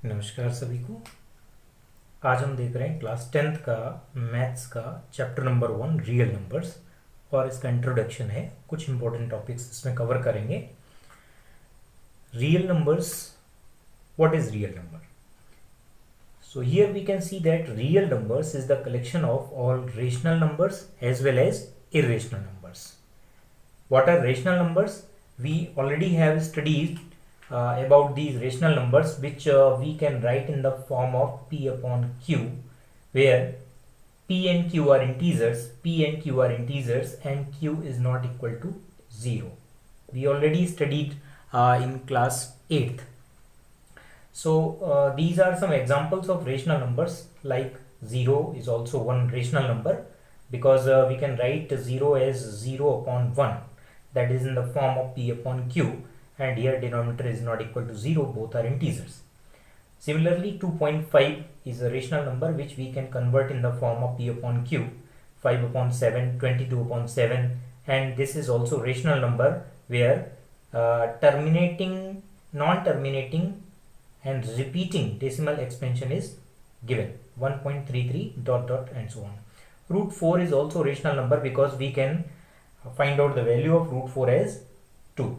नमस्कार सभी को। आज हम देख रहे हैं क्लास 10th का मैथ्स का चैप्टर नंबर 1 रियल नंबर्स और इसका इंट्रोडक्शन है। कुछ इंपॉर्टेंट टॉपिक्स इसमें कवर करेंगे। Real numbers, what is real number? So here we can see that real numbers is the collection of all rational numbers as well as irrational numbers. What are rational numbers? We already have studied about these rational numbers, which we can write in the form of p upon q, where p and q are integers, and q is not equal to 0. We already studied in class 8th. So these are some examples of rational numbers, like 0 is also one rational number, because we can write 0 as 0 upon 1, that is in the form of p upon q, and here denominator is not equal to 0, both are integers. Similarly, 2.5 is a rational number which we can convert in the form of p upon q, 5 upon 7, 22 upon 7, and this is also rational number where terminating, non-terminating and repeating decimal expansion is given 1.33 dot dot and so on. Root 4 is also rational number because we can find out the value of root 4 as 2.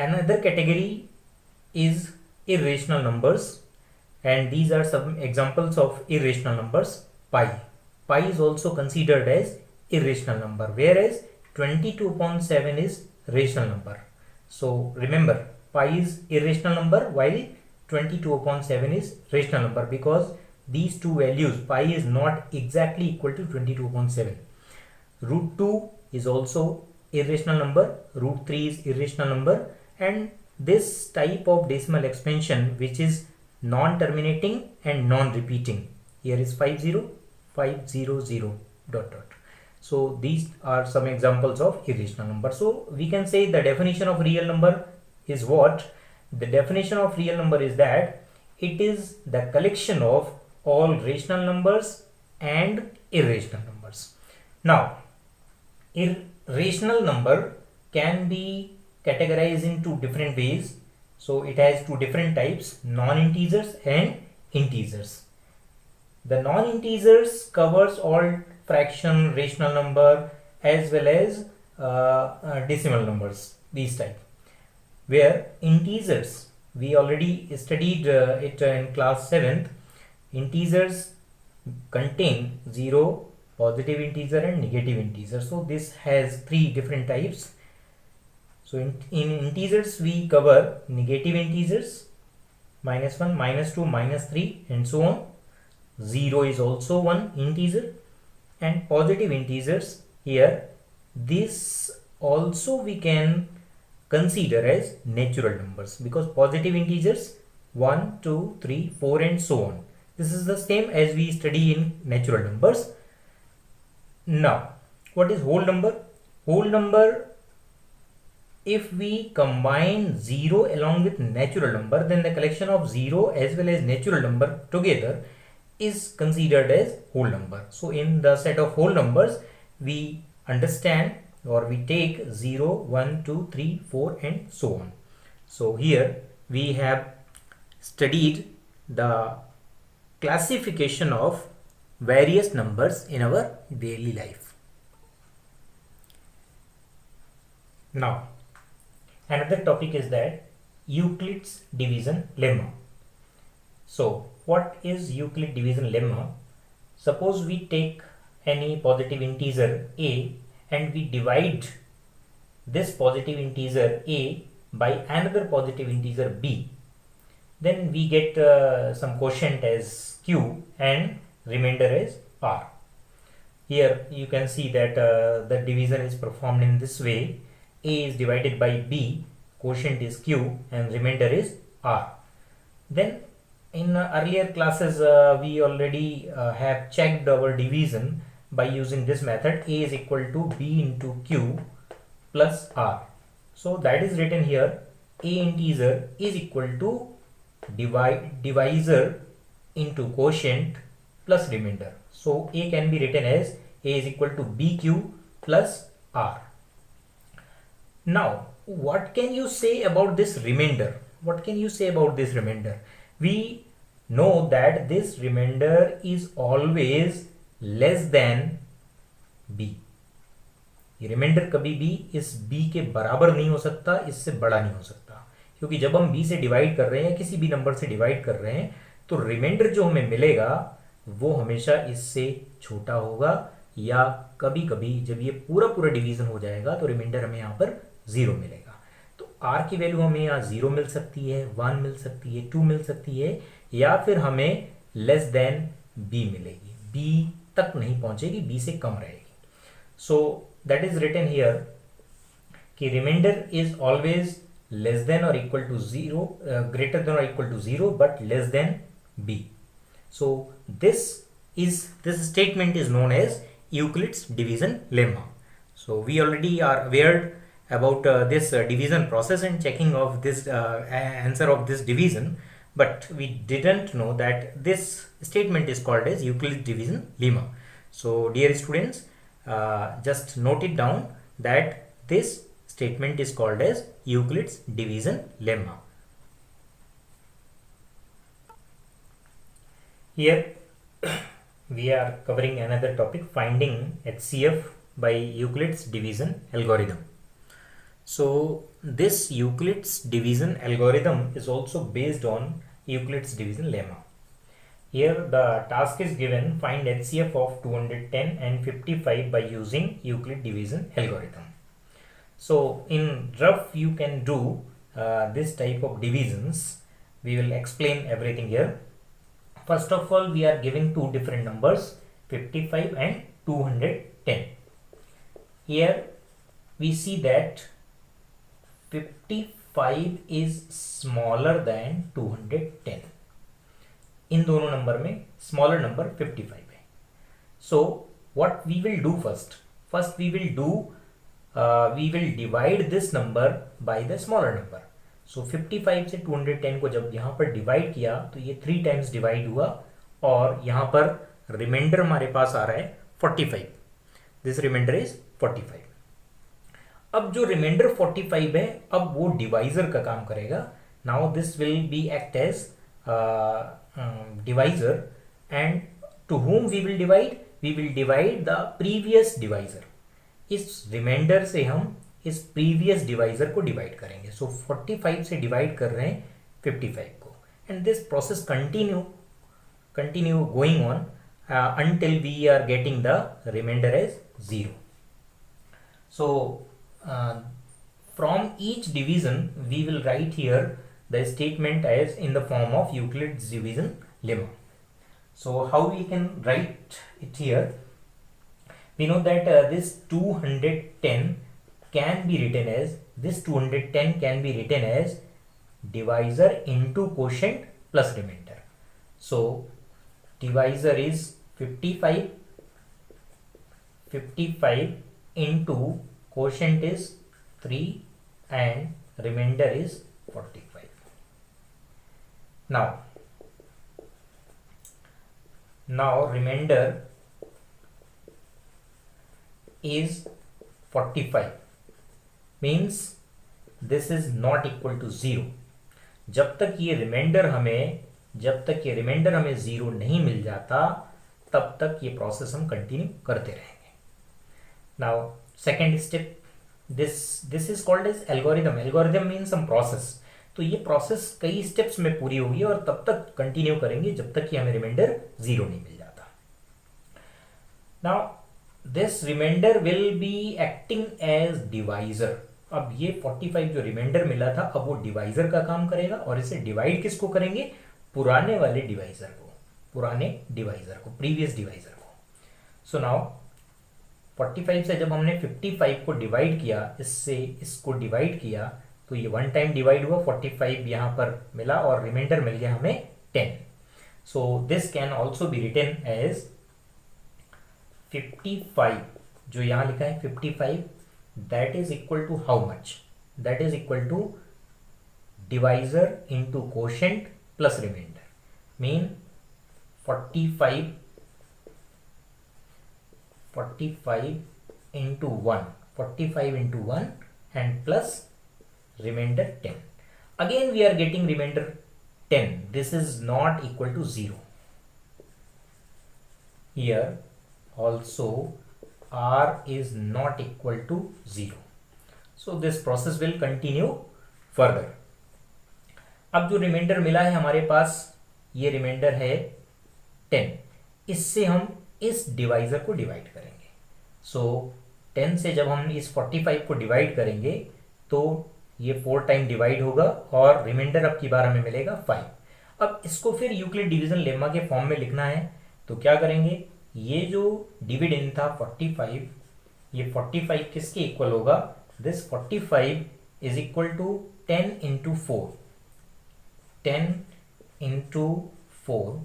Another category is irrational numbers, and these are some examples of irrational numbers. Pi is also considered as irrational number, whereas 22 upon 7 is rational number. So remember, pi is irrational number while 22 upon 7 is rational number, because these two values, pi is not exactly equal to 22 upon 7. Root 2 is also irrational number, root 3 is irrational number, and this type of decimal expansion which is non-terminating and non-repeating, here is 50500 dot dot. So these are some examples of irrational number. So we can say the definition of real number is what? The definition of real number is that it is the collection of all rational numbers and irrational numbers. Now, irrational number can be categorized into different ways. So it has two different types, non-integers and integers. The non-integers covers all fraction, rational number as well as decimal numbers, these type. Where integers, we already studied it in class 7th. Integers contain 0, positive integer and negative integer. So this has three different types. So in integers we cover negative integers, -1, -2, -3 and so on. 0 is also one integer, and positive integers, here this also we can consider as natural numbers, because positive integers 1, 2, 3, 4 and so on. This is the same as we study in natural numbers. Now, what is whole number? Whole number, if we combine 0 along with natural number, then the collection of 0 as well as natural number together is considered as whole number. So in the set of whole numbers, we understand or we take 0, 1, 2, 3, 4 and so on. So here we have studied the classification of various numbers in our daily life. Now, another topic is that Euclid's division lemma. So what is Euclid division lemma? Suppose we take any positive integer a and we divide this positive integer a by another positive integer b, then we get some quotient as q and remainder as r. Here you can see that the division is performed in this way. A is divided by b, quotient is q and remainder is r. Then in earlier classes we already have checked our division by using this method. A is equal to b into q plus r. So that is written here, a integer is equal to divisor into quotient plus remainder. So a can be written as a is equal to bq plus r. Now what can you say about this remainder? what can you say about this remainder? We know that this remainder is always less than b. ये reminder कभी भी इस b के बराबर नहीं हो सकता, इससे बड़ा नहीं हो सकता, क्योंकि जब हम b से डिवाइड कर रहे हैं, किसी भी नंबर से डिवाइड कर रहे हैं, तो रिमाइंडर जो हमें मिलेगा वो हमेशा इससे छोटा होगा, या कभी कभी जब ये पूरा पूरा डिवीजन हो जाएगा तो रिमाइंडर हमें यहाँ पर 0 मिलेगा। तो r की वैल्यू हमें यहाँ 0 मिल सकती है, 1 मिल सकती है, 2 मिल सकती है, या फिर हमें लेस देन b मिलेगी, b तक नहीं पहुंचेगी, b से कम रहेगी। So that is written here कि reminder is always less than और इक्वल टू 0, ग्रेटर देन और equal to 0 but less than b. So this statement is known as Euclid's division lemma. So we already are aware about this division process and checking of this answer of this division, but we didn't know that this statement is called as Euclid's division lemma. So dear students, just note it down that this statement is called as Euclid's division lemma. Here we are covering another topic, finding HCF by Euclid's division algorithm. So this Euclid's division algorithm is also based on Euclid's division lemma. Here the task is given, find HCF of 210 and 55 by using Euclid division algorithm. So in rough you can do this type of divisions. We will explain everything here. First of all, we are giving two different numbers, 55 and 210. Here we see that 55 is smaller than 210. इन दोनों number में smaller number 55 है. So what we will do first? First we will divide this number by the smaller number. So 55 से 210 को जब यहाँ पर divide किया तो ये 3 टाइम्स डिवाइड हुआ, और यहाँ पर रिमाइंडर हमारे पास आ रहा है 45. This remainder is 45. अब जो रिमाइंडर 45 है, अब वो डिवाइजर का काम करेगा. Now this will be act as divisor, and to whom we will divide? We will divide the previous divisor. इस रिमाइंडर से हम इस प्रीवियस डिवाइजर को डिवाइड करेंगे. सो 45 से डिवाइड कर रहे हैं 55 को, and this process continue going on until we are getting the remainder as 0. So from each division we will write here the statement as in the form of Euclid's division lemma. So how we can write it here? We know that this 210 can be written as divisor into quotient plus remainder. So divisor is 55 into quotient is 3 and remainder is 45. Now remainder is 45, means this is not equal to 0. जब तक ये reminder हमें 0 नहीं मिल जाता, तब तक ये प्रोसेस हम कंटिन्यू करते रहेंगे. Now second step, this is called as algorithm. Algorithm means some process. तो ये प्रोसेस कई स्टेप्स में पूरी होगी और तब तक कंटिन्यू करेंगे जब तक कि हमें रिमाइंडर 0 नहीं मिल जाता. Now this remainder will be acting as divisor. अब ये 45 जो रिमाइंडर मिला था, अब वो डिवाइजर का काम करेगा, और इसे डिवाइड किसको करेंगे? पुराने वाले डिवाइजर को, प्रीवियस डिवाइजर को. सो नाउ 45 से जब हमने 55 को डिवाइड किया, इसको डिवाइड किया, तो ये 1 टाइम डिवाइड हुआ, 45 यहाँ पर मिला और रिमाइंडर मिल गया हमें 10. So this can also be written as 55, जो यहाँ लिखा है 55, that is equal to how much? That is equal to divisor into quotient plus remainder. Mean 45 into 1 and plus remainder 10. Again we are getting remainder 10. This is not equal to 0. Here also r is not equal to 0. So this process will continue further. अब जो reminder मिला है हमारे पास, ये remainder है 10. इससे हम इस डिवाइजर को डिवाइड करेंगे. सो 10 से जब हम इस 45 को डिवाइड करेंगे तो ये 4 टाइम डिवाइड होगा और रिमाइंडर अब की बार हमें मिलेगा 5. अब इसको फिर यूक्लिड डिवीजन लेमा के फॉर्म में लिखना है, तो क्या करेंगे, ये जो डिविडेंड था 45, ये 45 किसके इक्वल होगा, this 45 is equal to 10 into 4, 10 into 4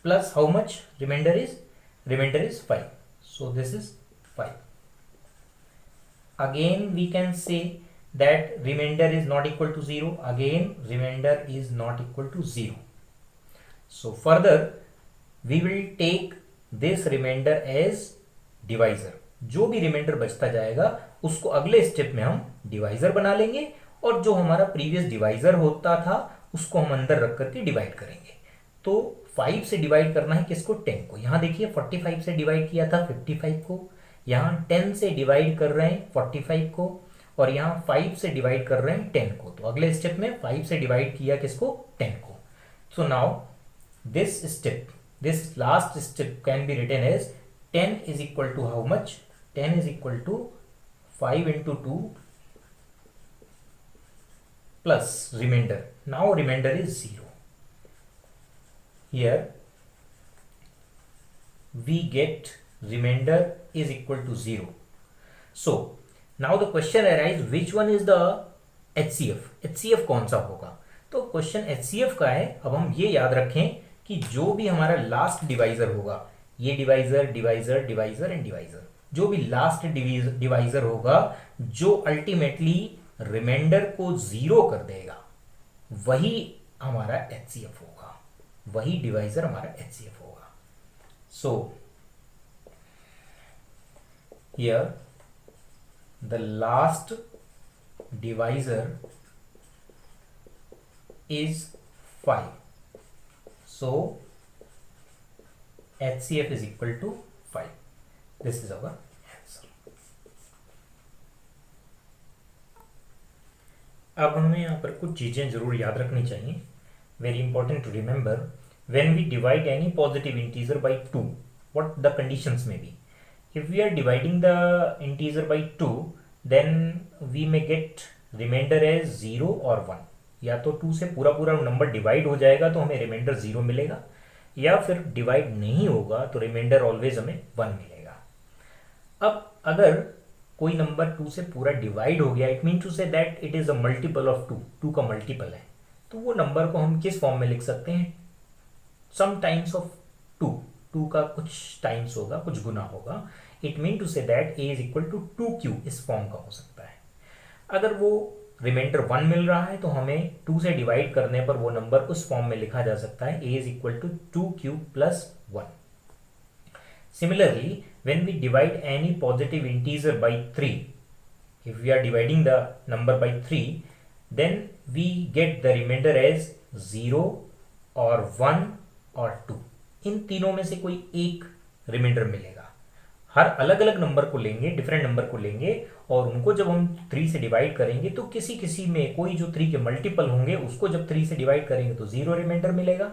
plus how much, remainder is 5. So this is 5. Again we can say that remainder is not equal to 0. Again remainder is not equal to 0. So further we will take this remainder as divisor. जो भी reminder बचता जाएगा उसको अगले step में हम divisor बना लेंगे और जो हमारा प्रीवियस डिवाइजर होता था उसको हम अंदर रख करके डिवाइड करेंगे. तो 5 से डिवाइड करना है किसको, 10 को. यहां देखिए 45 से डिवाइड किया था 55 को, यहां 10 से डिवाइड कर रहे हैं 45 को और यहाँ 5 से डिवाइड कर रहे हैं 10 को. तो अगले स्टेप में 5 से डिवाइड किया किसको, 10 को. So now this last step can be written as 10 is equal to how much, 10 is equal to 5 into 2 plus remainder. Now remainder is 0. Here we get remainder is equal to 0. So now the question arise which one is the HCF. HCF कौन सा होगा, तो question HCF का है. अब हम ये याद रखें कि जो भी हमारा लास्ट डिवाइजर होगा, ये divisor divisor divisor and divisor, जो भी लास्ट डिवाइजर होगा जो अल्टीमेटली रिमाइंडर को 0 कर देगा वही हमारा HCF होगा, वही डिवाइजर हमारा HCF होगा. So here the last divisor is 5. So HCF is equal to 5. This is our answer. अब हमें यहाँ पर कुछ चीजें जरूर याद रखनी चाहिए. Very important to remember, when we divide any positive integer by 2, what the conditions may be. If we are dividing the integer by 2, then we may get remainder as 0 or 1. या तो 2 से पूरा नंबर डिवाइड हो जाएगा तो हमें reminder 0 मिलेगा, या फिर डिवाइड नहीं होगा तो रिमाइंडर ऑलवेज हमें 1 मिलेगा. अब अगर कोई नंबर 2 से पूरा डिवाइड हो गया, it mean to say that it is a multiple of 2, 2 का मल्टीपल है, तो वो नंबर को हम किस फॉर्म में लिख सकते हैं, सम टाइम्स ऑफ 2, 2 का कुछ टाइम्स होगा, कुछ गुना होगा. It mean to say that a is equal to 2q इस फॉर्म का हो सकता है. अगर वो रिमाइंडर 1 मिल रहा है तो हमें 2 से डिवाइड करने पर वो नंबर उस फॉर्म में लिखा जा सकता है, a is equal to 2q plus 1. Similarly when we divide any positive integer by 3, if we are dividing the number by 3, then we get the remainder as 0 और 1 और 2. इन तीनों में से कोई एक रिमाइंडर मिलेगा. हर अलग अलग नंबर को लेंगे, डिफरेंट नंबर को लेंगे और उनको जब हम 3 से डिवाइड करेंगे तो किसी किसी में कोई जो 3 के मल्टीपल होंगे उसको जब 3 से डिवाइड करेंगे तो 0 रिमाइंडर मिलेगा.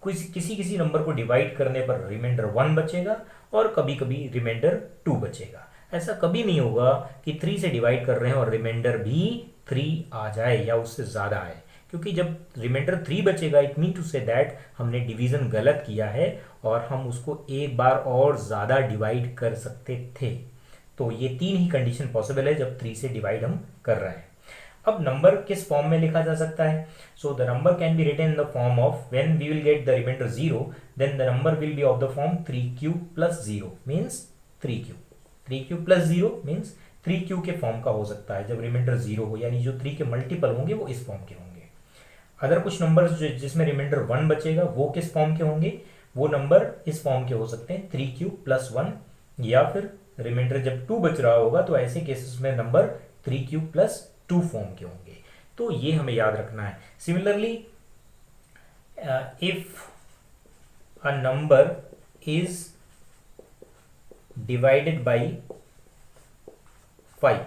किसी नंबर को डिवाइड करने पर रिमाइंडर 1 बचेगा और कभी कभी रिमाइंडर 2 बचेगा. ऐसा कभी नहीं होगा कि 3 से डिवाइड कर रहे हैं और रिमाइंडर भी 3 आ जाए या उससे ज़्यादा आए, क्योंकि जब रिमाइंडर 3 बचेगा it mean to say that हमने डिवीजन गलत किया है और हम उसको एक बार और ज़्यादा डिवाइड कर सकते थे. तो ये 3 ही कंडीशन पॉसिबल है जब 3 से डिवाइड हम कर रहे हैं. अब नंबर किस फॉर्म में लिखा जा सकता है, so the number can be written in the form of, when we will get the remainder 0 then the number will be of the form 3q plus 0 means 3q. 3q plus 0 means 3q के form का हो सकता है जब reminder 0 हो, यानी जो 3 के मल्टीपल होंगे वो इस फॉर्म के होंगे. अदर कुछ नंबर जिसमें रिमाइंडर 1 बचेगा वो किस फॉर्म के होंगे, वो नंबर इस फॉर्म के हो सकते हैं 3q प्लस 1, या फिर रिमाइंडर जब 2 बच रहा होगा तो ऐसे केसेस में नंबर 3q प्लस 2 फॉर्म के होंगे. तो ये हमें याद रखना है। Similarly if a number is divided by 5,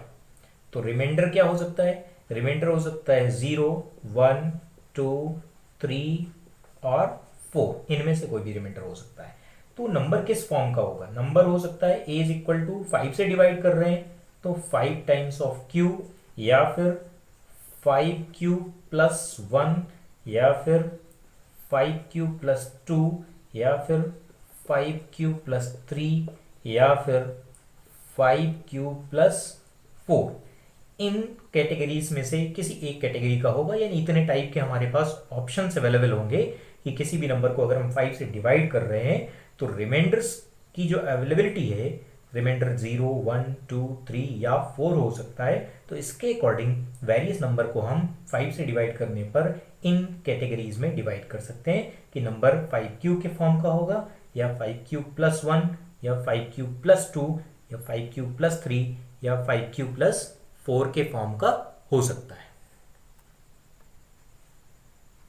तो रिमाइंडर क्या हो सकता है? रिमाइंडर हो सकता है 0, 1, 2, 3 और 4, इनमें से कोई भी रिमाइंडर हो सकता है। तो नंबर किस फॉर्म का होगा? नंबर हो सकता है a इज इक्वल टू 5 से डिवाइड कर रहे हैं तो 5 टाइम्स ऑफ q, या फिर 5q प्लस 1, या फिर 5q प्लस 2, या फिर 5q प्लस 3, या फिर 5q प्लस 4। इन कैटेगरीज में से किसी एक कैटेगरी का होगा, यानी इतने टाइप के हमारे पास ऑप्शंस अवेलेबल होंगे कि किसी भी नंबर को अगर हम 5 से डिवाइड कर रहे हैं तो रिमाइंडर्स की जो अवेलेबिलिटी है, रिमाइंडर 0, 1, 2, 3 या 4 हो सकता है। तो इसके अकॉर्डिंग वेरियस नंबर को हम 5 से डिवाइड करने पर इन कैटेगरीज में डिवाइड कर सकते हैं कि नंबर 5q के फॉर्म का होगा, या 5q प्लस 1, या 5q प्लस 2, या 5q प्लस 3, या 5q प्लस 4 के फॉर्म का हो सकता है।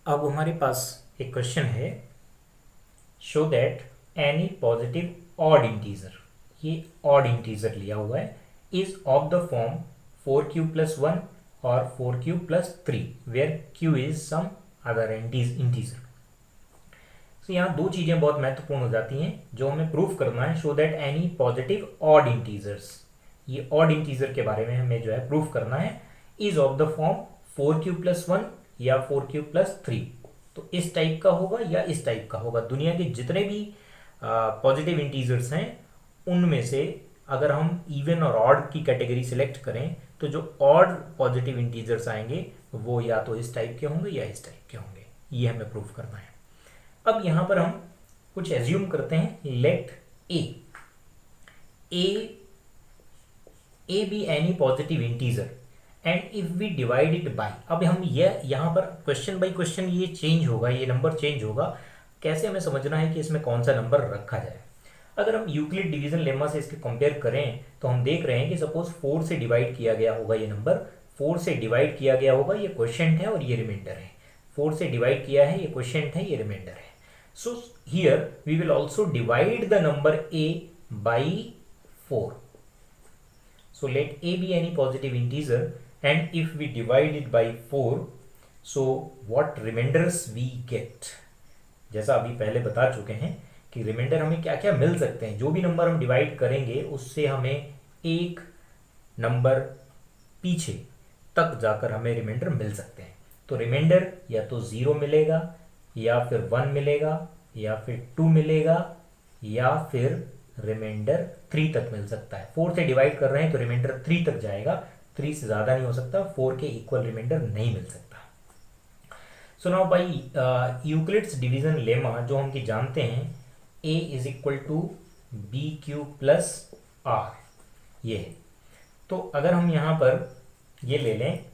अब हमारे पास एक क्वेश्चन है, show that any positive odd integer, ये ऑड इंटीजर लिया हुआ है, is of the form 4q plus 1 और 4q plus 3 where q is some other integer. तो यहाँ दो चीजें बहुत महत्वपूर्ण हो जाती हैं जो हमें प्रूफ करना है। Show that any positive odd integers, ये ऑड इंटीजर के बारे में हमें जो है प्रूफ करना है, is of the form 4q plus 1 या 4q प्लस 3। तो इस टाइप का होगा या इस टाइप का होगा। दुनिया के जितने भी पॉजिटिव इंटीजर्स हैं उनमें से अगर हम इवन और ऑड की कैटेगरी सिलेक्ट करें तो जो ऑड पॉजिटिव इंटीजर्स आएंगे वो या तो इस टाइप के होंगे या इस टाइप के होंगे। ये हमें प्रूफ करना है। अब यहां पर हम कुछ एज्यूम करते हैं, let a b any positive integer and if we divide it by. अब हम ये यहाँ पर क्वेश्चन बाय क्वेश्चन ये चेंज होगा, ये नंबर चेंज होगा। कैसे हमें समझना है कि इसमें कौन सा नंबर रखा जाए? अगर हम यूक्लिड डिवीजन लेमा से इसके कंपेयर करें तो हम देख रहे हैं कि सपोज 4 से डिवाइड किया गया होगा, ये नंबर 4 से डिवाइड किया गया होगा, ये क्वोशिएंट है और ये रिमाइंडर है। 4 से डिवाइड किया है, ये क्वोशिएंट है, ये रिमाइंडर है। So here we will also divide the number a by 4. So let a be any positive integer and if we divide it by 4, so what remainders we get? जैसा अभी पहले बता चुके हैं कि रिमाइंडर हमें क्या क्या मिल सकते हैं। जो भी नंबर हम डिवाइड करेंगे उससे हमें एक नंबर पीछे तक जाकर हमें रिमाइंडर मिल सकते हैं। तो रिमाइंडर या तो 0 मिलेगा, या फिर 1 मिलेगा, या फिर 2 मिलेगा, या फिर रिमाइंडर 3 तक मिल सकता है। 4 से डिवाइड कर रहे हैं तो रिमाइंडर 3 तक जाएगा, 3 से ज़्यादा नहीं हो सकता, 4 के इक्वल रिमाइंडर नहीं मिल सकता। So now by Euclid's division lemma जो हम की जानते हैं, a is equal to b q plus r, ये है। तो अगर हम यहाँ पर ये ले लें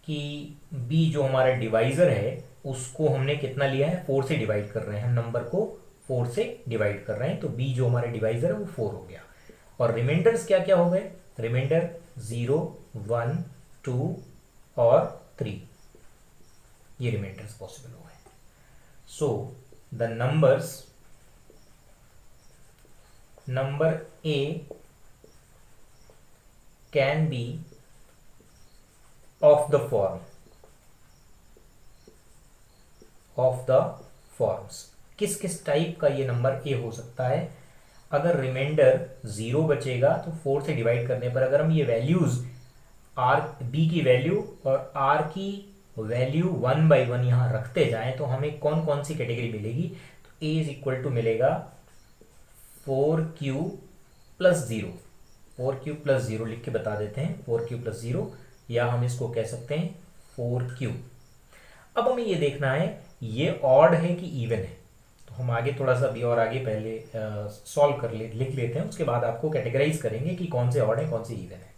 कि b जो हमारा डिवाइजर है उसको हमने कितना लिया है, 4 से डिवाइड कर रहे हैं, हम नंबर को 4 से डिवाइड कर रहे हैं, तो b जो हमारा डिवाइजर है वो 4 हो गया। और रिमाइंडर्स क्या क्या हो गए? रिमाइंडर 0, 1, 2 और 3, ये रिमाइंडर्स पॉसिबल हो गए। सो the number a can be of the forms. किस किस टाइप का ये नंबर a हो सकता है? अगर रिमाइंडर 0 बचेगा तो 4 से डिवाइड करने पर अगर हम ये वैल्यूज b की वैल्यू और r की वैल्यू 1 by 1 यहाँ रखते जाएं तो हमें कौन कौन सी कैटेगरी मिलेगी? तो a इज इक्वल टू मिलेगा 4q प्लस 0, 4q प्लस 0 लिख के बता देते हैं, 4q प्लस 0, या हम इसको कह सकते हैं 4q। अब हमें ये देखना है ये ऑड है कि इवन है। तो हम आगे थोड़ा सा भी और आगे पहले सॉल्व कर लिख लेते हैं, उसके बाद आपको कैटेगराइज करेंगे कि कौन से ऑड है कौन से इवन है।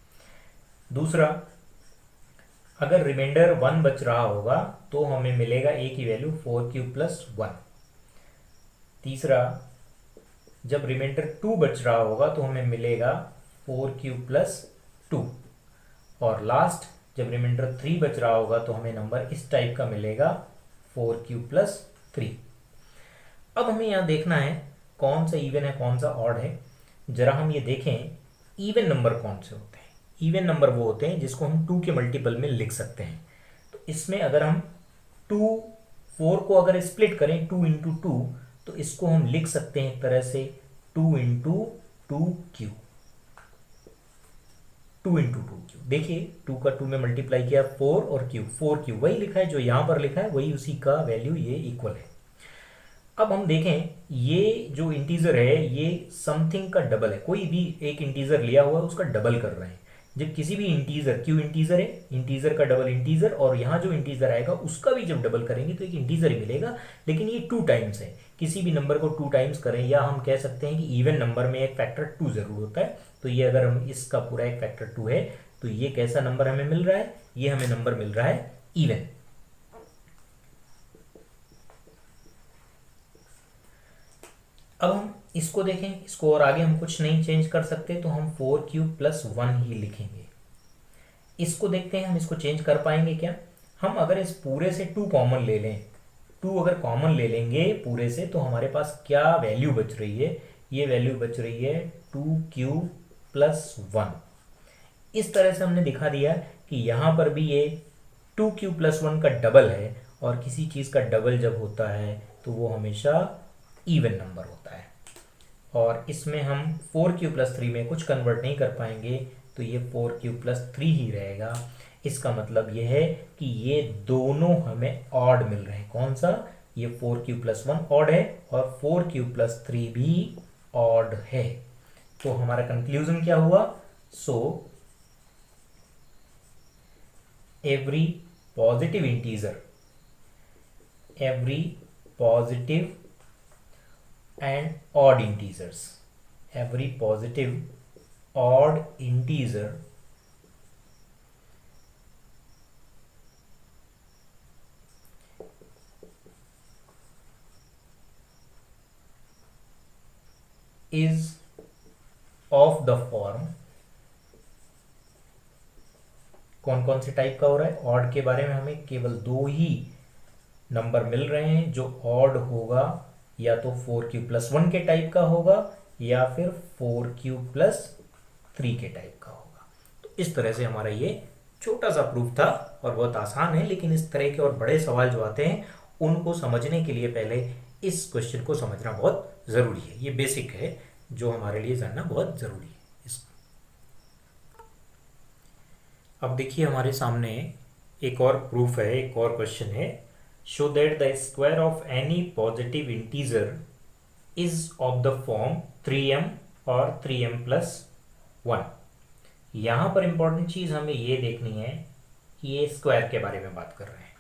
दूसरा, अगर रिमाइंडर 1 बच रहा होगा तो हमें मिलेगा a की वैल्यू 4q प्लस 1। तीसरा, जब रिमाइंडर 2 बच रहा होगा तो हमें मिलेगा 4q प्लस 2। और लास्ट, जब रिमाइंडर 3 बच रहा होगा तो हमें नंबर इस टाइप का मिलेगा 4q प्लस 3। अब हमें यहाँ देखना है कौन सा इवन है कौन सा ऑड है। जरा हम ये देखें इवन नंबर कौन से होते हैं। इवन नंबर वो होते हैं जिसको हम 2 के मल्टीपल में लिख सकते हैं। तो इसमें अगर हम 4 को अगर स्प्लिट करें 2 इंटू 2 तो इसको हम लिख सकते हैं एक तरह से 2 इंटू 2q। 2 इंटू 2q, देखिए 2 का 2 में मल्टीप्लाई किया 4 और q, 4q वही लिखा है जो यहां पर लिखा है, वही उसी का वैल्यू ये इक्वल है। अब हम देखें ये जो इंटीजर है ये समथिंग का डबल है, कोई भी एक इंटीजर लिया हुआ है उसका डबल कर रहे हैं। जब किसी भी इंटीजर, क्यू इंटीजर है, इंटीजर का डबल इंटीजर, और यहाँ जो इंटीजर आएगा उसका भी जब डबल करेंगे तो एक इंटीजर ही मिलेगा, लेकिन ये 2 टाइम्स है। किसी भी नंबर को 2 टाइम्स करें, या हम कह सकते हैं कि इवन नंबर में एक फैक्टर 2 जरूर होता है। तो ये अगर हम इसका पूरा एक फैक्टर 2 है तो ये कैसा नंबर हमें मिल रहा है, ये हमें नंबर मिल रहा है इवन। अब हम इसको देखें, इसको और आगे हम कुछ नहीं चेंज कर सकते तो हम 4q प्लस 1 ही लिखेंगे। इसको देखते हैं हम इसको चेंज कर पाएंगे क्या। हम अगर इस पूरे से 2 कॉमन ले लें, 2 अगर कॉमन ले लेंगे पूरे से तो हमारे पास क्या वैल्यू बच रही है, ये वैल्यू बच रही है 2q प्लस 1। इस तरह से हमने दिखा दिया कि यहाँ पर भी ये 2q प्लस 1 का डबल है, और किसी चीज़ का डबल जब होता है तो वो हमेशा इवन नंबर होता है। और इसमें हम 4q प्लस 3 में कुछ कन्वर्ट नहीं कर पाएंगे तो ये 4q प्लस 3 ही रहेगा। इसका मतलब ये है कि ये दोनों हमें ऑड मिल रहे हैं। कौन सा, ये 4q प्लस 1 ऑड है और 4q प्लस 3 भी ऑड है। तो हमारा कंक्लूजन क्या हुआ, so every positive integer, every positive and odd integers, every positive odd integer is of the form, कौन कौन से टाइप का हो रहा है, ऑड के बारे में हमें केवल 2 ही नंबर मिल रहे हैं जो ऑड होगा, या तो 4q प्लस 1 के टाइप का होगा या फिर 4q प्लस 3 के टाइप का होगा। तो इस तरह से हमारा ये छोटा सा प्रूफ था और बहुत आसान है, लेकिन इस तरह के और बड़े सवाल जो आते हैं उनको समझने के लिए पहले इस क्वेश्चन को समझना बहुत ज़रूरी है। ये बेसिक है जो हमारे लिए जानना बहुत ज़रूरी है। अब देखिए हमारे सामने एक और प्रूफ है, एक और क्वेश्चन है। Show that the square of any positive integer is of the form 3m और 3m plus 1। यहाँ पर इंपॉर्टेंट चीज़ हमें ये देखनी है कि ये स्क्वायर के बारे में बात कर रहे हैं।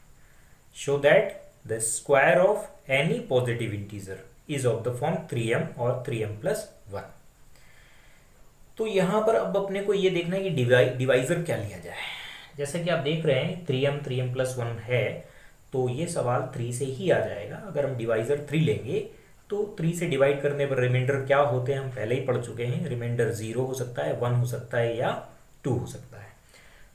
Show that the square of any positive integer is of the form 3m और 3m plus 1। तो यहाँ पर अब अपने को ये देखना है कि डिवाइजर क्या लिया जाए। जैसे कि आप देख रहे हैं 3m 3m plus 1 है, तो ये सवाल 3 से ही आ जाएगा। अगर हम डिवाइजर 3 लेंगे तो 3 से डिवाइड करने पर रिमाइंडर क्या होते हैं हम पहले ही पढ़ चुके हैं। रिमाइंडर 0 हो सकता है, 1 हो सकता है या 2 हो सकता है।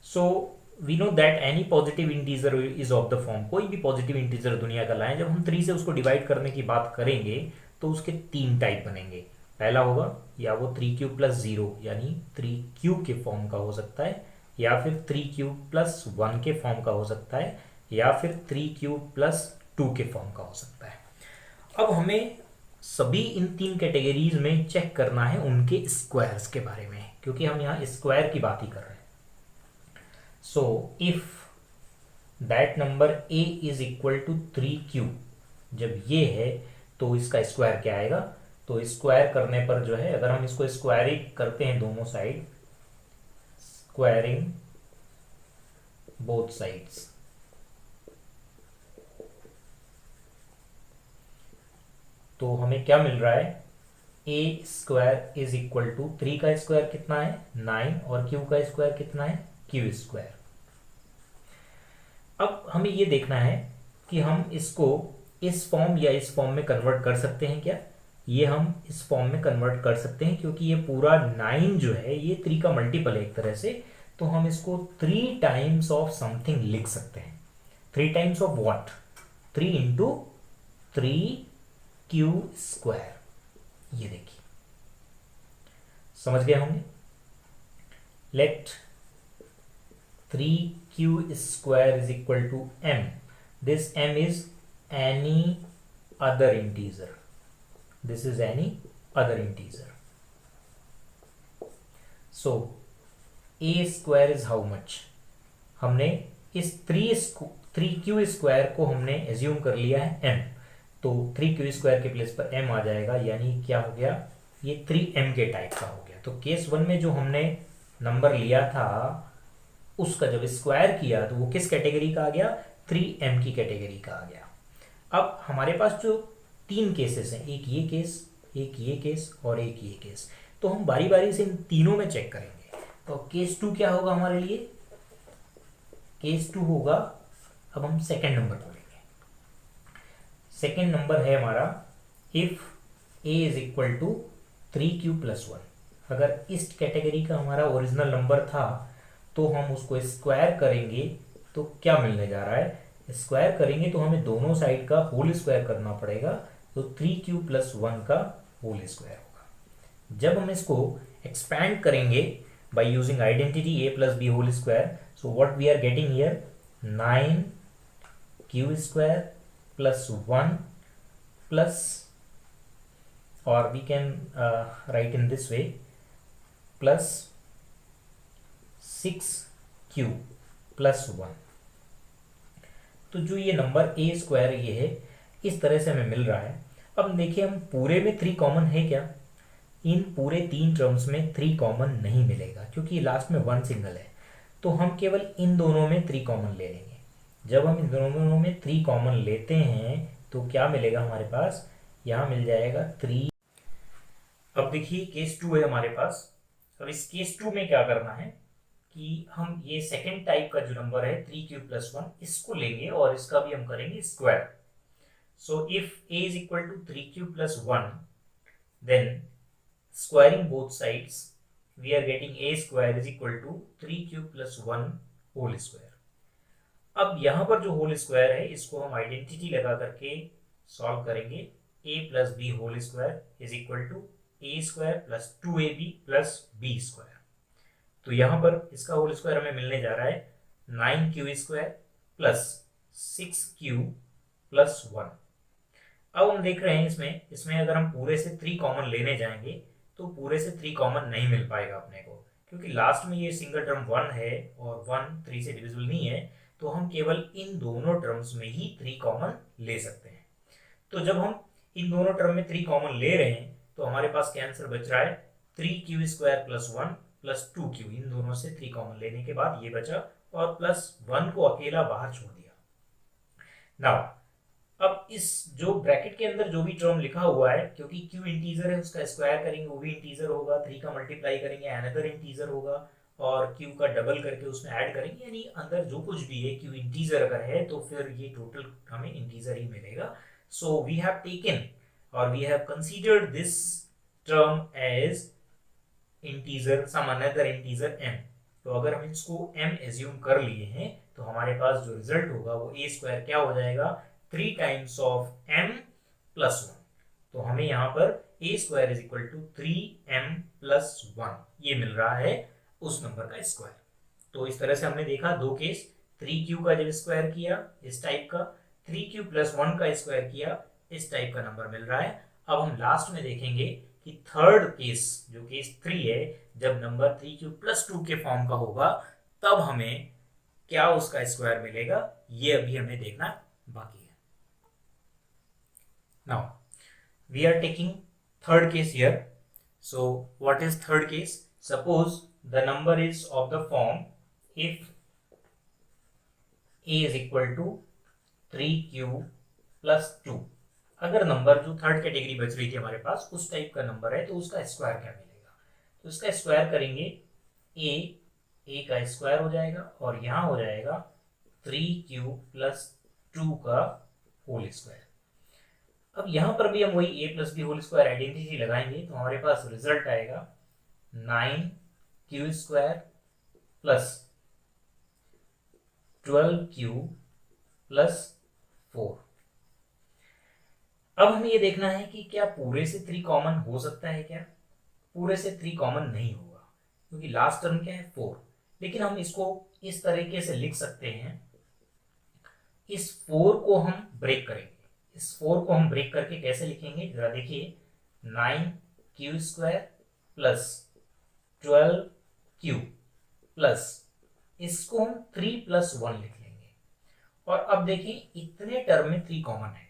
So we know that any positive integer is of the form, कोई भी पॉजिटिव इंटीजर दुनिया का लाएं, जब हम 3 से उसको डिवाइड करने की बात करेंगे तो उसके 3 टाइप बनेंगे। पहला होगा या वो 3q प्लस 0 यानी 3q के फॉर्म का हो सकता है, या फिर 3q प्लस 1 के फॉर्म का हो सकता है, या फिर 3q प्लस 2 के फॉर्म का हो सकता है। अब हमें सभी इन 3 कैटेगरीज में चेक करना है उनके स्क्वायर्स के बारे में, क्योंकि हम यहाँ स्क्वायर की बात ही कर रहे हैं। So if that number a is equal to 3q, जब ये है तो इसका स्क्वायर क्या आएगा, तो स्क्वायर करने पर जो है, अगर हम इसको स्क्वायरिंग करते हैं दोनों साइड, स्क्वायरिंग बोथ साइड्स, तो हमें क्या मिल रहा है, a square is equal to 3 का स्क्वायर कितना है 9 और q का स्क्वायर कितना है q स्क्वायर। अब हमें ये देखना है कि हम इसको इस फॉर्म या इस फॉर्म में कन्वर्ट कर सकते हैं क्या। ये हम इस फॉर्म में कन्वर्ट कर सकते हैं क्योंकि ये पूरा 9 जो है ये 3 का मल्टीपल है एक तरह से, तो हम इसको 3 टाइम्स ऑफ समथिंग लिख सकते हैं। 3 times of what? 3 into 3q²। ये देखिए, समझ गए होंगे। Let 3q² is equal to m. This m is any other integer. This is any other integer. So a² is how much? हमने इस 3q² को हमने एज्यूम कर लिया है m, तो 3q² के प्लेस पर m आ जाएगा, यानी क्या हो गया, ये 3m के टाइप का हो गया। तो केस 1 में जो हमने नंबर लिया था उसका जब स्क्वायर किया तो वो किस कैटेगरी का आ गया? 3m की कैटेगरी का आ गया। अब हमारे पास जो 3 केसेस हैं, एक ये केस, एक ये केस और एक ये केस, तो हम बारी बारी से इन तीनों में चेक करेंगे। तो केस 2 क्या होगा हमारे लिए? केस 2 होगा, अब हम सेकेंड नंबर को लेंगे। सेकेंड नंबर है हमारा if a is equal to 3q+1। अगर इस कैटेगरी का हमारा ओरिजिनल नंबर था तो हम उसको स्क्वायर करेंगे तो क्या मिलने जा रहा है? स्क्वायर करेंगे तो हमें दोनों साइड का होल स्क्वायर करना पड़ेगा, तो 3q+1 का होल स्क्वायर होगा। जब हम इसको एक्सपैंड करेंगे by using identity a plus b whole square, so what we are getting here, 9q² plus 1 plus, or we can write in this way, plus 6q plus 1। तो जो ये number a² ये है, इस तरह से हमें मिल रहा है। अब देखिए, हम पूरे में 3 कॉमन है क्या? इन पूरे 3 टर्म्स में 3 कॉमन नहीं मिलेगा, क्योंकि लास्ट में 1 सिंगल है, तो हम केवल इन दोनों में 3 कॉमन ले लेंगे। जब हम इन दोनों में 3 कॉमन लेते हैं तो क्या मिलेगा हमारे पास? यहाँ मिल जाएगा 3। अब देखिए, केस 2 है हमारे पास। अब इस केस 2 में क्या करना है कि हम ये सेकेंड टाइप का जो नंबर है 3q+1, इसको लेंगे और इसका भी हम करेंगे square. So if a is equal to 3q+1, then squaring both sides, we are getting a² is equal to 3q+1 whole square। अब यहाँ पर जो होल स्क्वायर है इसको हम आइडेंटिटी लगा करके सॉल्व करेंगे। a plus b whole square is equal to a² plus 2ab plus b²। तो यहाँ पर इसका होल स्क्वायर हमें मिलने जा रहा है 9q² plus 6q plus 1। अब हम देख रहे हैं इसमें अगर हम पूरे से 3 कॉमन लेने जाएंगे तो पूरे से 3 कॉमन नहीं मिल पाएगा अपने को, क्योंकि लास्ट में ये सिंगल टर्म 1 है और 1 3 से डिविजिबल नहीं है, तो हम केवल इन दोनों टर्म्स में ही 3 कॉमन ले सकते हैं। तो जब हम इन दोनों टर्म में 3 कॉमन ले रहे हैं तो हमारे पास क्या आंसर बच रहा है? 3q² + 1 + 2q। इन दोनों से 3 कॉमन लेने के बाद ये बचा और +1 को अकेला बाहर छोड़ दिया। नाउ अब इस जो ब्रैकेट के अंदर जो भी टर्म लिखा हुआ है, क्योंकि q इंटीजर है उसका स्क्वायर करेंगे वो भी इंटीजर होगा, 3 का मल्टीप्लाई करेंगे अनदर इंटीजर होगा, और q का डबल करके उसमें ऐड करेंगे, यानी अंदर जो कुछ भी है q इंटीजर अगर है तो फिर ये टोटल हमें इंटीजर ही मिलेगा। सो वी हैव टेकन और we have considered this term as integer, some another integer m। तो अगर हम इसको m एज्यूम कर लिए हैं तो हमारे पास जो रिजल्ट होगा वो a² क्या हो जाएगा? 3 टाइम्स ऑफ m + 1। तो हमें यहाँ पर a² is equal to 3m + 1 ये मिल रहा है उस नंबर का स्क्वायर। तो इस तरह से हमने देखा 2 केस, 3q का जब स्क्वायर किया इस टाइप का, 3q+1 का स्क्वायर किया इस टाइप का नंबर मिल रहा है। अब हम लास्ट में देखेंगे कि थर्ड केस जो केस 3 है, जब नंबर 3q+2 के फॉर्म का होगा तब हमें क्या उसका स्क्वायर मिलेगा, ये अभी हमें देखना बाकी है। Now we are taking third case here. So what is third case? Suppose the number is of the form if a is equal to 3q+2। अगर नंबर जो थर्ड कैटेगरी बच रही थी हमारे पास उस टाइप का नंबर है तो उसका स्क्वायर क्या मिलेगा? तो इसका स्क्वायर करेंगे a का स्क्वायर हो जाएगा और यहाँ हो जाएगा 3q+2 का होल स्क्वायर। अब यहाँ पर भी हम वही a + b whole square identity लगाएंगे तो हमारे पास रिजल्ट आएगा 9q² प्लस 12q प्लस 4। अब हमें ये देखना है कि क्या पूरे से 3 कॉमन हो सकता है क्या। पूरे से 3 कॉमन नहीं होगा क्योंकि लास्ट टर्म क्या है 4। लेकिन हम इसको इस तरीके से लिख सकते हैं, इस 4 को हम ब्रेक करेंगे। इस 4 को हम ब्रेक करके कैसे लिखेंगे जरा देखिए, 9q² प्लस 12q प्लस, इसको हम 3 + 1 लिख लेंगे। और अब देखिए इतने टर्म में 3 कॉमन है,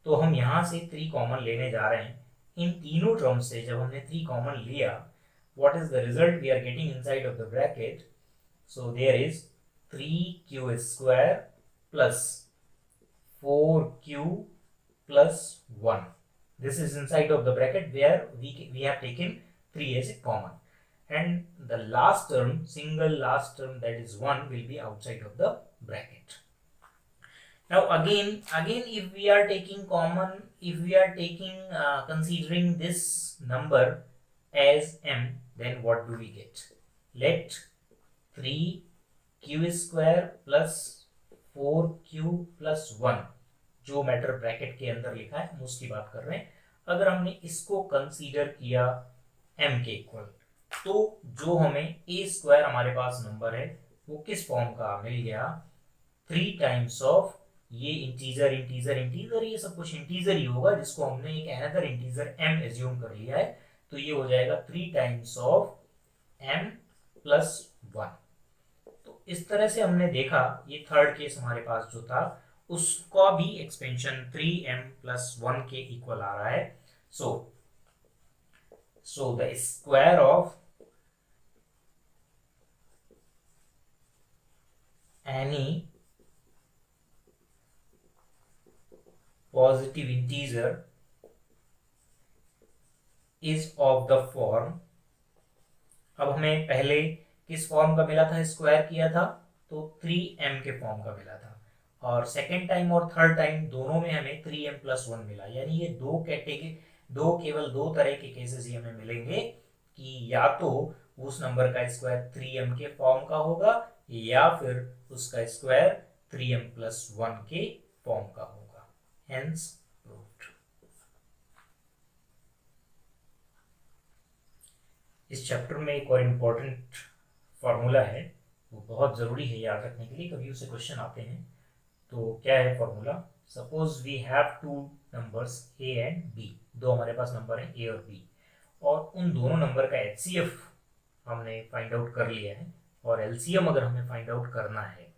तो हम यहां से 3 कॉमन लेने जा रहे हैं। इन तीनों टर्म से जब हमने 3 कॉमन लिया, what is the result we are getting inside of the bracket? So there is 3q² plus 4q plus 1. This is inside of the bracket where we have taken 3 as a common, and the last term, single last term, that is 1, will be outside of the bracket. Now again if we are taking common, if we are taking considering this number as m, then what do we get? Let 3q² plus 4q plus 1, जो matter bracket के अंदर लिखा है हम उसकी बात कर रहे हैं। अगर हमने इसको कंसीडर किया m के इक्वल, तो जो हमें a² हमारे पास नंबर है वो किस फॉर्म का मिल गया, 3 टाइम्स ऑफ ये इंटीजर इंटीजर इंटीजर, ये सब कुछ इंटीजर ही होगा जिसको हमने एक अनदर इंटीजर m एज्यूम कर लिया है, तो ये हो जाएगा 3 टाइम्स ऑफ m प्लस 1। तो इस तरह से हमने देखा, ये थर्ड केस हमारे पास जो था उसका भी एक्सपेंशन 3m प्लस 1 के इक्वल आ रहा है। So the square of any positive integer is of the form, अब हमें पहले किस फॉर्म का मिला था, स्क्वायर किया था तो 3m के फॉर्म का मिला था, और सेकेंड टाइम और थर्ड टाइम दोनों में हमें 3m प्लस 1 मिला। यानी ये केवल दो तरह के केसेस ही हमें मिलेंगे कि या तो उस नंबर का स्क्वायर 3m के फॉर्म का होगा या फिर उसका स्क्वायर 3m प्लस 1 के फॉर्म का होगा। Hence proved। इस चैप्टर में एक और इम्पोर्टेंट फॉर्मूला है, वो बहुत ज़रूरी है याद रखने के लिए, कभी उससे क्वेश्चन आते हैं। तो क्या है formula, suppose we have 2 numbers a and b, दो हमारे पास नंबर हैं a और b, और उन दोनों नंबर का HCF हमने फाइंड आउट कर लिया है, और LCM अगर हमें फाइंड आउट करना है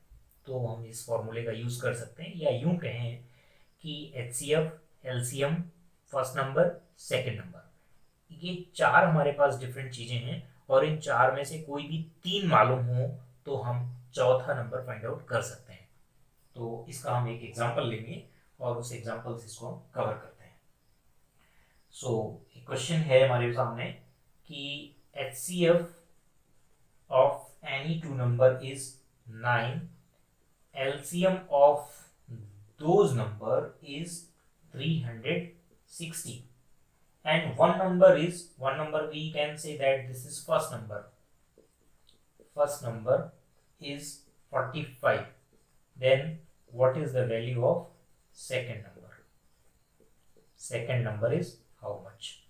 तो हम इस फॉर्मूले का यूज़ कर सकते हैं, या यूं कहें कि HCF, LCM, first number, second number, ये 4 हमारे पास डिफरेंट चीजें हैं, और इन 4 में से कोई भी 3 मालूम हो तो हम चौथा नंबर फाइंड आउट कर सकते हैं। तो इसका हम एक एग्जांपल लेंगे और उस एग्जांपल से इसको हम कवर करते हैं। एक क्वेश्चन है हमारे सामने कि HCF of any 2 number is 9, LCM of those number is 360, and one number we can say that this is first number is 45, then what is the value of second number is how much?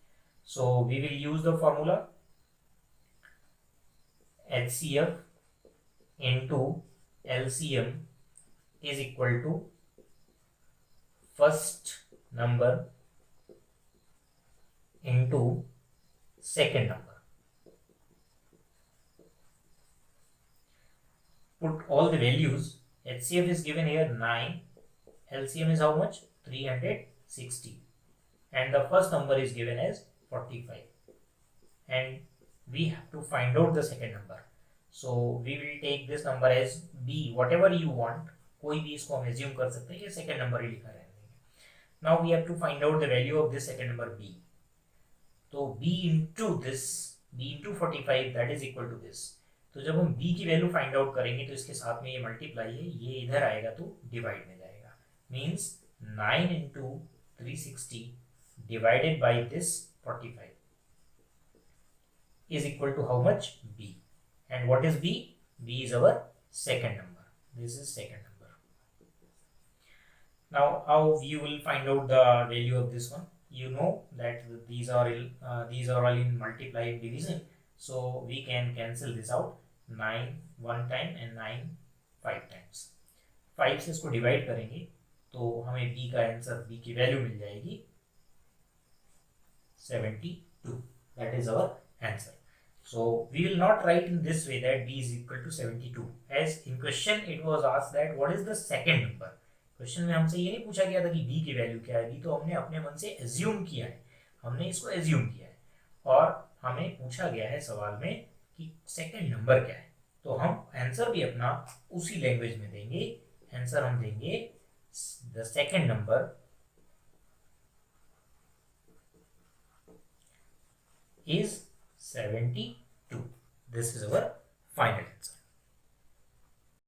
So we will use the formula HCF into LCM is equal to first number into second number. Put all the values. HCF is given here 9, LCM is how much, 360, and the first number is given as 45, and we have to find out the second number. So we will take this number as b, whatever you want, कोई भी इसको हम assume कर सकते हैं, ये second number ही लिखा है। Now we have to find out the value of this second number b. तो b into 45 that is equal to this. तो जब हम b की वैल्यू फाइंड आउट करेंगे तो इसके साथ में ये मल्टीप्लाई है, ये इधर आएगा तो डिवाइड में जाएगा, means 9 into 360 divided by this 45 is equal to how much, b, and what is b, B is our second number. This is second number. Now, how you will find out the value of this one? You know that these are all in multiply and division, so we can cancel this out. 9 one time and 9 5 times. 5 से इसको divide करेंगे तो हमें b का answer, b की value मिल जाएगी 72. That is our answer. So we will not write in this way that b is equal to 72. As in question it was asked that what is the second number. Question में हमसे ये नहीं पूछा गया था कि b की value क्या है, b तो हमने अपने मन से एज्यूम किया है, हमने इसको एज्यूम किया है, और हमें पूछा गया है सवाल में कि सेकंड नंबर क्या है, तो हम आंसर भी अपना उसी लैंग्वेज में देंगे. आंसर हम देंगे the second number is 72. This is our final.